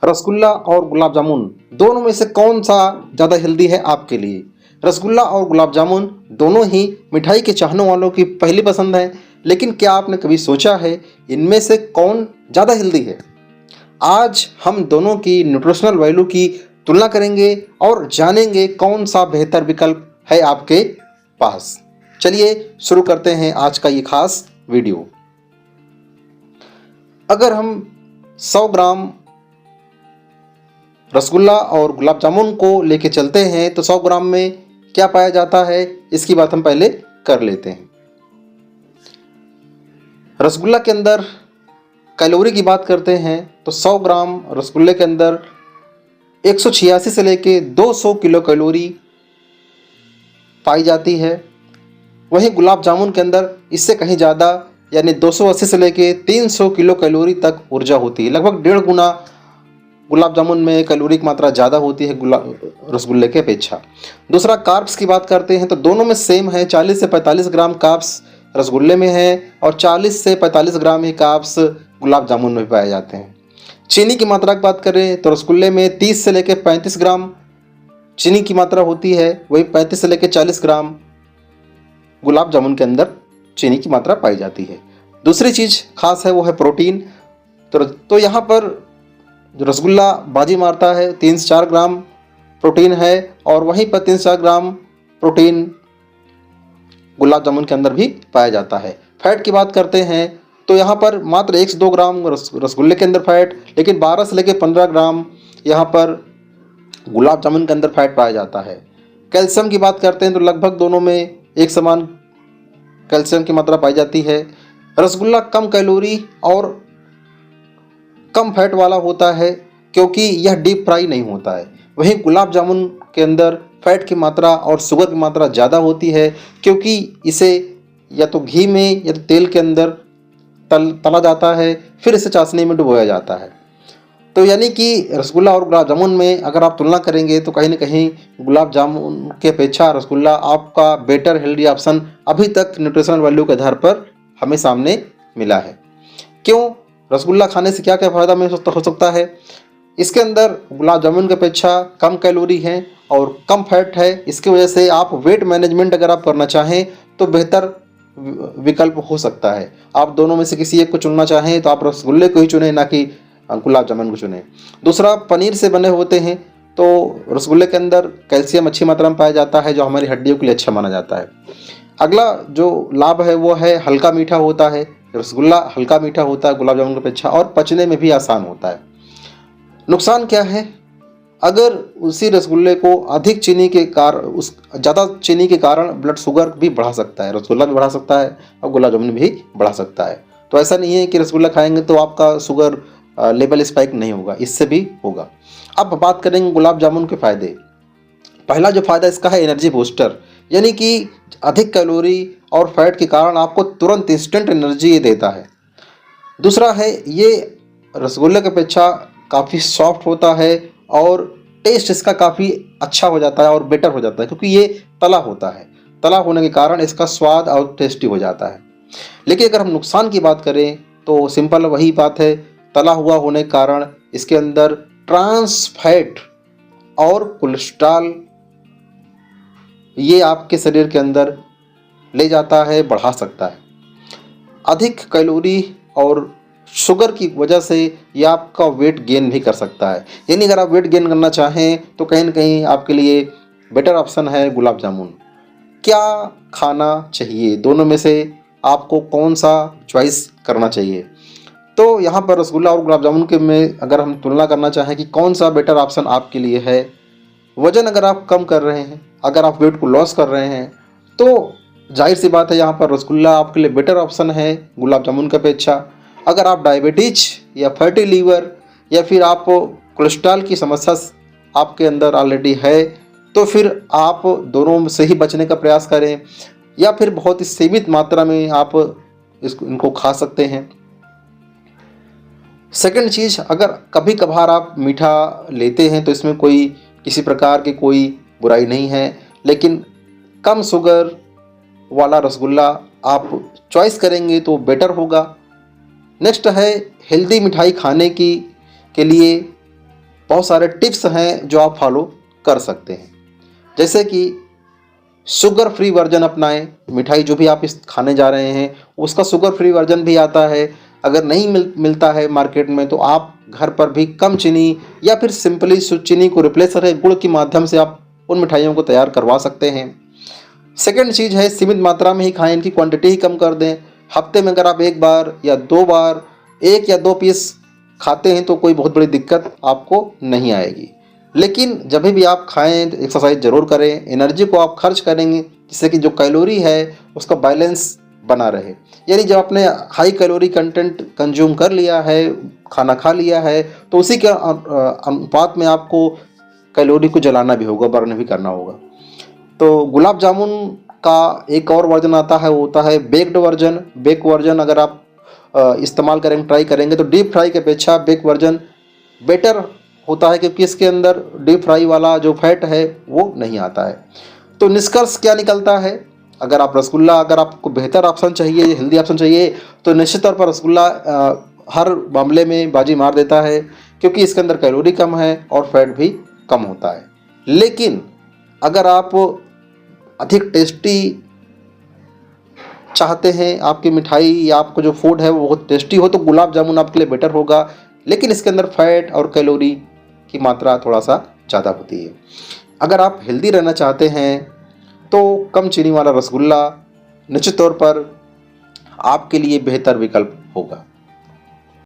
रसगुल्ला और गुलाब जामुन दोनों में से कौन सा ज़्यादा हेल्दी है आपके लिए? रसगुल्ला और गुलाब जामुन दोनों ही मिठाई के चाहने वालों की पहली पसंद है, लेकिन क्या आपने कभी सोचा है इनमें से कौन ज़्यादा हेल्दी है? आज हम दोनों की न्यूट्रिशनल वैल्यू की तुलना करेंगे और जानेंगे कौन सा बेहतर विकल्प है आपके पास। चलिए शुरू करते हैं आज का ये खास वीडियो। अगर हम 100 ग्राम रसगुल्ला और गुलाब जामुन को लेके चलते हैं तो 100 ग्राम में क्या पाया जाता है, इसकी बात हम पहले कर लेते हैं। रसगुल्ला के अंदर कैलोरी की बात करते हैं तो 100 ग्राम रसगुल्ले के अंदर 186 से लेके 200 किलो कैलोरी पाई जाती है। वहीं गुलाब जामुन के अंदर इससे कहीं ज़्यादा यानी 280 से लेके 300 किलो कैलोरी तक ऊर्जा होती है। लगभग 1.5 गुना गुलाब जामुन में कैलोरी की मात्रा ज़्यादा होती है रसगुल्ले के अपेक्षा। दूसरा कार्ब्स की बात करते हैं तो दोनों में सेम है, 40 से 45 ग्राम कार्ब्स रसगुल्ले में है और 40 से 45 ग्राम ही कार्ब्स गुलाब जामुन में पाए जाते हैं। चीनी की मात्रा की बात करें तो रसगुल्ले में 30 से लेकर 35 ग्राम चीनी की मात्रा होती है, वही 35 से लेकर 40 ग्राम गुलाब जामुन के अंदर चीनी की मात्रा पाई जाती है। दूसरी चीज़ खास है वो है प्रोटीन। तो यहाँ पर जो रसगुल्ला बाजी मारता है 3 से 4 ग्राम प्रोटीन है और वहीं पर 3 से 4 ग्राम प्रोटीन गुलाब जामुन के अंदर भी पाया जाता है। फैट की बात करते हैं तो यहाँ पर मात्र 1 से 2 ग्राम रसगुल्ले के अंदर फैट, लेकिन 12 से लेकर 15 ग्राम यहाँ पर गुलाब जामुन के अंदर फैट पाया जाता है। कैल्शियम की बात करते हैं तो लगभग दोनों में एक समान कैल्शियम की मात्रा पाई जाती है। रसगुल्ला कम कैलोरी और कम फैट वाला होता है क्योंकि यह डीप फ्राई नहीं होता है। वहीं गुलाब जामुन के अंदर फैट की मात्रा और शुगर की मात्रा ज़्यादा होती है क्योंकि इसे या तो घी में या तो तेल के अंदर तला जाता है, फिर इसे चाशनी में डुबोया जाता है। तो यानी कि रसगुल्ला और गुलाब जामुन में अगर आप तुलना करेंगे तो कहीं ना कहीं गुलाब जामुन के अपेक्षा रसगुल्ला आपका बेटर हेल्दी ऑप्शन अभी तक न्यूट्रिशनल वैल्यू के आधार पर हमें सामने मिला है। क्यों? रसगुल्ला खाने से क्या क्या फ़ायदा हो सकता है? इसके अंदर गुलाब जामुन की अपेक्षा कम कैलोरी है और कम फैट है। इसकी वजह से आप वेट मैनेजमेंट अगर आप करना चाहें तो बेहतर विकल्प हो सकता है। आप दोनों में से किसी एक को चुनना चाहें तो आप रसगुल्ले को ही चुनें, ना कि गुलाब जामुन को चुनें। दूसरा, पनीर से बने होते हैं तो रसगुल्ले के अंदर कैल्शियम अच्छी मात्रा में पाया जाता है जो हमारी हड्डियों के लिए अच्छा माना जाता है। अगला जो लाभ है वो है हल्का मीठा होता है। रसगुल्ला हल्का मीठा होता है गुलाब जामुन की अपेक्षा और पचने में भी आसान होता है। नुकसान क्या है? अगर उसी रसगुल्ले को अधिक चीनी के कारण ज़्यादा चीनी के कारण ब्लड शुगर भी बढ़ा सकता है। रसगुल्ला भी बढ़ा सकता है और गुलाब जामुन भी बढ़ा सकता है। तो ऐसा नहीं है कि रसगुल्ला खाएंगे तो आपका शुगर लेवल स्पाइक नहीं होगा, इससे भी होगा। अब बात करेंगे गुलाब जामुन के फ़ायदे। पहला जो फ़ायदा इसका है एनर्जी बूस्टर, यानी कि अधिक कैलोरी और फैट के कारण आपको तुरंत इंस्टेंट एनर्जी ये देता है। दूसरा है ये रसगुल्ले की अपेक्षा काफ़ी सॉफ्ट होता है और टेस्ट इसका काफ़ी अच्छा हो जाता है और बेटर हो जाता है क्योंकि ये तला होता है। तला होने के कारण इसका स्वाद और टेस्टी हो जाता है। लेकिन अगर हम नुकसान की बात करें तो सिंपल वही बात है, तला हुआ होने के कारण इसके अंदर ट्रांस फैट और कोलेस्ट्रॉल ये आपके शरीर के अंदर ले जाता है, बढ़ा सकता है। अधिक कैलोरी और शुगर की वजह से ये आपका वेट गेन भी कर सकता है। यानी अगर आप वेट गेन करना चाहें तो कहीं ना कहीं आपके लिए बेटर ऑप्शन है गुलाब जामुन। क्या खाना चाहिए? दोनों में से आपको कौन सा चॉइस करना चाहिए? तो यहाँ पर रसगुल्ला और गुलाब जामुन के में अगर हम तुलना करना चाहें कि कौन सा बेटर ऑप्शन आपके लिए है, वज़न अगर आप कम कर रहे हैं, अगर आप वेट को लॉस कर रहे हैं तो जाहिर सी बात है यहाँ पर रसगुल्ला आपके लिए बेटर ऑप्शन है गुलाब जामुन की अपेक्षा। अगर आप डायबिटीज या फैटी लीवर या फिर आप कोलेस्ट्रॉल की समस्या आपके अंदर ऑलरेडी है तो फिर आप दोनों से ही बचने का प्रयास करें या फिर बहुत ही सीमित मात्रा में आप इनको खा सकते हैं। सेकंड चीज़, अगर कभी कभार आप मीठा लेते हैं तो इसमें कोई किसी प्रकार की कोई बुराई नहीं है, लेकिन कम शुगर वाला रसगुल्ला आप चॉइस करेंगे तो बेटर होगा। नेक्स्ट है हेल्दी मिठाई खाने के लिए बहुत सारे टिप्स हैं जो आप फॉलो कर सकते हैं, जैसे कि शुगर फ्री वर्जन अपनाएं। मिठाई जो भी आप इस खाने जा रहे हैं उसका शुगर फ्री वर्जन भी आता है। अगर नहीं मिलता है मार्केट में तो आप घर पर भी कम चीनी या फिर सिंपली शुद्ध चीनी को रिप्लेस करके गुड़ के माध्यम से आप उन मिठाइयों को तैयार करवा सकते हैं। सेकंड चीज़ है सीमित मात्रा में ही खाएं, इनकी क्वांटिटी ही कम कर दें। हफ्ते में अगर आप एक बार या 2 बार 1 या 2 पीस खाते हैं तो कोई बहुत बड़ी दिक्कत आपको नहीं आएगी। लेकिन जब भी आप खाएं तो एक्सरसाइज ज़रूर करें। एनर्जी को आप खर्च करेंगे जिससे कि जो कैलोरी है उसका बैलेंस बना रहे। यानी जब आपने हाई कैलोरी कंटेंट कंज्यूम कर लिया है, खाना खा लिया है, तो उसी के अनुपात में आपको कैलोरी को जलाना भी होगा, बर्न भी करना होगा। तो गुलाब जामुन का एक और वर्जन आता है, वो होता है बेक्ड वर्जन। बेक वर्जन अगर आप इस्तेमाल करेंगे, ट्राई करेंगे तो डीप फ्राई के अपेक्षा बेक वर्जन बेटर होता है, क्योंकि इसके अंदर डीप फ्राई वाला जो फैट है वो नहीं आता है। तो निष्कर्ष क्या निकलता है, अगर आपको बेहतर ऑप्शन चाहिए, हेल्दी ऑप्शन चाहिए, तो निश्चित तौर पर रसगुल्ला हर मामले में बाजी मार देता है, क्योंकि इसके अंदर कैलोरी कम है और फैट भी कम होता है। लेकिन अगर आप अधिक टेस्टी चाहते हैं, आपकी मिठाई या आपको जो फूड है वो बहुत टेस्टी हो, तो गुलाब जामुन आपके लिए बेटर होगा। लेकिन इसके अंदर फैट और कैलोरी की मात्रा थोड़ा सा ज़्यादा होती है। अगर आप हेल्दी रहना चाहते हैं तो कम चीनी वाला रसगुल्ला निश्चित तौर पर आपके लिए बेहतर विकल्प होगा।